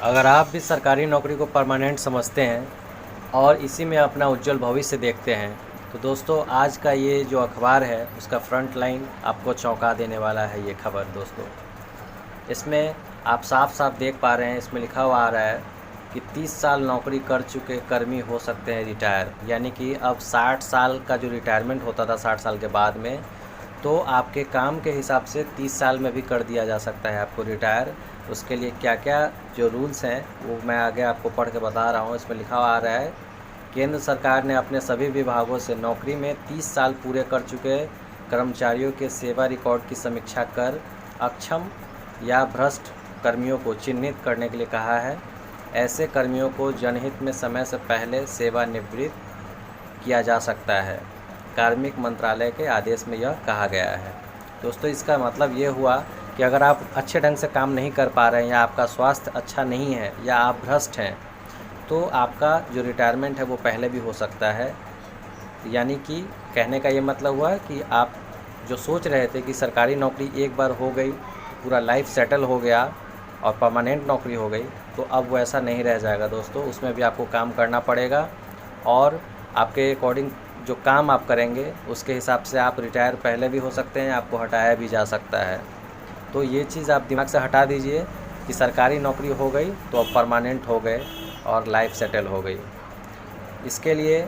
अगर आप भी सरकारी नौकरी को परमानेंट समझते हैं और इसी में अपना उज्जवल भविष्य देखते हैं तो दोस्तों आज का ये जो अखबार है उसका फ्रंट लाइन आपको चौंका देने वाला है। ये खबर दोस्तों, इसमें आप साफ साफ देख पा रहे हैं, इसमें लिखा हुआ आ रहा है कि 30 साल नौकरी कर चुके कर्मी हो सकते हैं रिटायर। यानी कि अब 60 साल का जो रिटायरमेंट होता था 60 साल के बाद में, तो आपके काम के हिसाब से 30 साल में भी कर दिया जा सकता है आपको रिटायर। उसके लिए क्या क्या जो रूल्स हैं वो मैं आगे आपको पढ़ के बता रहा हूँ। इसमें लिखा हुआ आ रहा है, केंद्र सरकार ने अपने सभी विभागों से नौकरी में 30 साल पूरे कर चुके कर्मचारियों के सेवा रिकॉर्ड की समीक्षा कर अक्षम या भ्रष्ट कर्मियों को चिन्हित करने के लिए कहा है। ऐसे कर्मियों को जनहित में समय से पहले सेवानिवृत्त किया जा सकता है। कार्मिक मंत्रालय के आदेश में यह कहा गया है। दोस्तों, इसका मतलब ये हुआ कि अगर आप अच्छे ढंग से काम नहीं कर पा रहे हैं या आपका स्वास्थ्य अच्छा नहीं है या आप भ्रष्ट हैं तो आपका जो रिटायरमेंट है वो पहले भी हो सकता है। यानी कि कहने का ये मतलब हुआ कि आप जो सोच रहे थे कि सरकारी नौकरी एक बार हो गई पूरा लाइफ सेटल हो गया और परमानेंट नौकरी हो गई, तो अब वो ऐसा नहीं रह जाएगा दोस्तों। उसमें भी आपको काम करना पड़ेगा और आपके अकॉर्डिंग जो काम आप करेंगे उसके हिसाब से आप रिटायर पहले भी हो सकते हैं, आपको हटाया भी जा सकता है। तो ये चीज़ आप दिमाग से हटा दीजिए कि सरकारी नौकरी हो गई तो अब परमानेंट हो गए और लाइफ सेटल हो गई। इसके लिए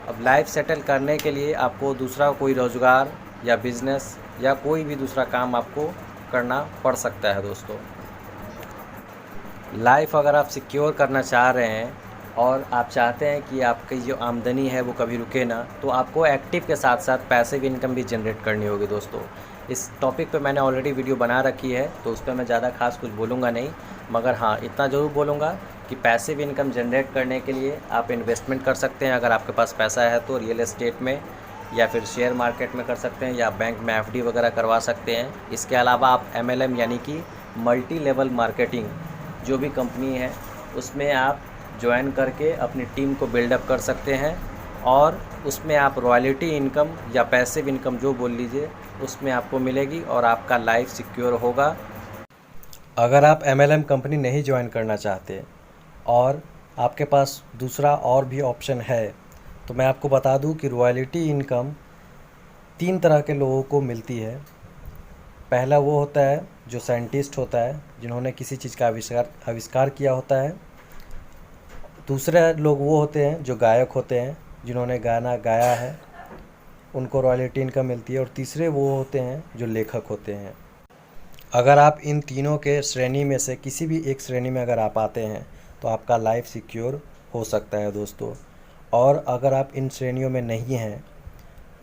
अब लाइफ सेटल करने के लिए आपको दूसरा कोई रोज़गार या बिज़नेस या कोई भी दूसरा काम आपको करना पड़ सकता है दोस्तों। लाइफ अगर आप सिक्योर करना चाह रहे हैं और आप चाहते हैं कि आपकी जो आमदनी है वो कभी रुके ना, तो आपको एक्टिव के साथ साथ पैसिव इनकम भी जनरेट करनी होगी दोस्तों। इस टॉपिक पे मैंने ऑलरेडी वीडियो बना रखी है तो उस पर मैं ज़्यादा खास कुछ बोलूँगा नहीं, मगर हाँ इतना ज़रूर बोलूँगा कि पैसिव इनकम जनरेट करने के लिए आप इन्वेस्टमेंट कर सकते हैं। अगर आपके पास पैसा है तो रियल एस्टेट में या फिर शेयर मार्केट में कर सकते हैं या बैंक में एफडी वगैरह करवा सकते हैं। इसके अलावा आप एमएलएम यानी कि मल्टी लेवल मार्केटिंग जो भी कंपनी है उसमें आप ज्वाइन करके अपनी टीम को बिल्डअप कर सकते हैं और उसमें आप रॉयल्टी इनकम या पैसिव इनकम जो बोल लीजिए उसमें आपको मिलेगी और आपका लाइफ सिक्योर होगा। अगर आप एमएलएम कंपनी नहीं ज्वाइन करना चाहते और आपके पास दूसरा और भी ऑप्शन है तो मैं आपको बता दूं कि रॉयल्टी इनकम 3 तरह के लोगों को मिलती है। पहला वो होता है जो साइंटिस्ट होता है, जिन्होंने किसी चीज़ का आविष्कार किया होता है। दूसरे लोग वो होते हैं जो गायक होते हैं, जिन्होंने गाना गाया है, उनको रॉयल्टी इनकम मिलती है। और तीसरे वो होते हैं जो लेखक होते हैं। अगर आप इन तीनों के श्रेणी में से किसी भी एक श्रेणी में अगर आप आते हैं तो आपका लाइफ सिक्योर हो सकता है दोस्तों। और अगर आप इन श्रेणियों में नहीं हैं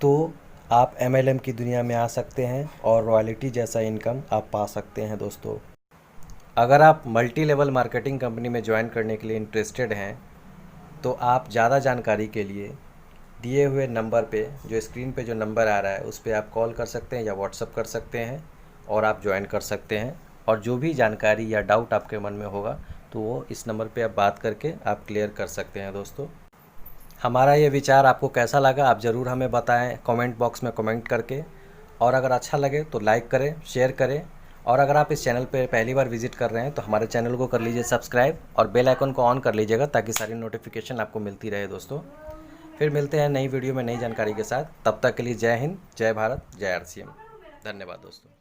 तो आप एमएलएम की दुनिया में आ सकते हैं और रॉयल्टी जैसा इनकम आप पा सकते हैं दोस्तों। अगर आप मल्टी लेवल मार्केटिंग कंपनी में ज्वाइन करने के लिए इंटरेस्टेड हैं तो आप ज़्यादा जानकारी के लिए दिए हुए नंबर पे, जो स्क्रीन पे जो नंबर आ रहा है उस पर आप कॉल कर सकते हैं या व्हाट्सअप कर सकते हैं और आप ज्वाइन कर सकते हैं। और जो भी जानकारी या डाउट आपके मन में होगा तो वो इस नंबर पे आप बात करके आप क्लियर कर सकते हैं दोस्तों। हमारा ये विचार आपको कैसा लगा आप ज़रूर हमें बताएं कमेंट बॉक्स में कमेंट करके। और अगर अच्छा लगे तो लाइक करें, शेयर करें। और अगर आप इस चैनल पर पहली बार विजिट कर रहे हैं तो हमारे चैनल को कर लीजिए सब्सक्राइब और बेल आइकन को ऑन कर लीजिएगा ताकि सारी नोटिफिकेशन आपको मिलती रहे दोस्तों। फिर मिलते हैं नई वीडियो में नई जानकारी के साथ। तब तक के लिए जय हिंद, जय भारत, जय आरसीएम। धन्यवाद दोस्तों।